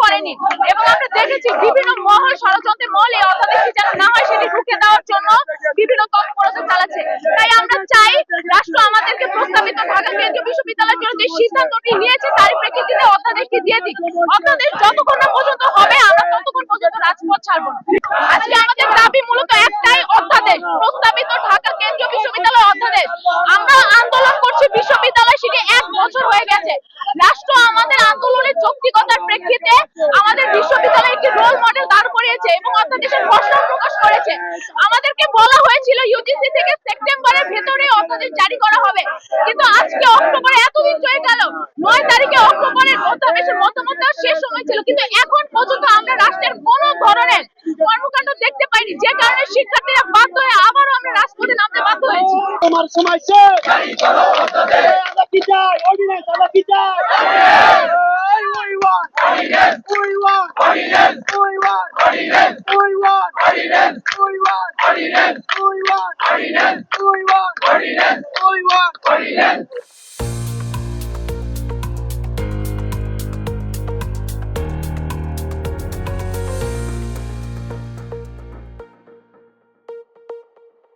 করেনি এবং আমরা দেখেছি বিভিন্ন মহল ষড়যন্ত্রের মহলে অধ্যাদেশটি যেন না হয় সেটি রুখে দেওয়ার জন্য বিভিন্ন তৎপরতা চালাচ্ছে। তাই আমরা চাই রাষ্ট্র আমাদেরকে প্রস্তাবিত ঢাকা কেন্দ্রীয় বিশ্ববিদ্যালয়ের জন্য যে সিদ্ধান্তটি নিয়েছে তারই প্রেক্ষিতে অধ্যাদেশটি দিয়ে দিক। অধ্যাদেশ যতক্ষণ না পর্যন্ত হবে আমরা ততক্ষণ পর্যন্ত রাজপথ ছাড়বো না। আজকে আমাদের দাবি মূলত একটাই, অধ্যাদেশ, প্রস্তাবিত ঢাকা কেন্দ্রীয় বিশ্ববিদ্যালয় অধ্যাদেশ। আমরা আন্দোলন করছি বিশ্ববিদ্যালয় সেটি 1 বছর হয়ে গেছে। রাষ্ট্র আমাদের আন্দোলনের যৌক্তিকতার প্রেক্ষিতে আমাদের বিশ্ববিদ্যালয়ে একটি রোল মডেল দাঁড় করিয়েছে এবং অধ্যাদেশের প্রশ্ন প্রকাশ করেছে। আমাদেরকে বলা হয়েছিল ইউজিসি থেকে সেপ্টেম্বরের ভেতরে অধ্যাদেশ জারি করা হবে, কিন্তু আজকে অক্টোবরে এতদিন চলে গেল। 9 তারিখে অক্টোবরের অধ্যাদেশের মতামত শেষ সময় ছিল, কিন্তু এখন পর্যন্ত আমরা রাষ্ট্রের কোনো ধরনের কর্মকাণ্ড দেখতে পাইনি, যে কারণে শিক্ষার্থীরা বাধ্য হয়ে আবারও আমরা রাজপথে নামতে বাধ্য হয়েছি। তোমার সময় শেষ, আমরা কি চাই? অর্ডিন্যান্স আমরা কি চাই? We want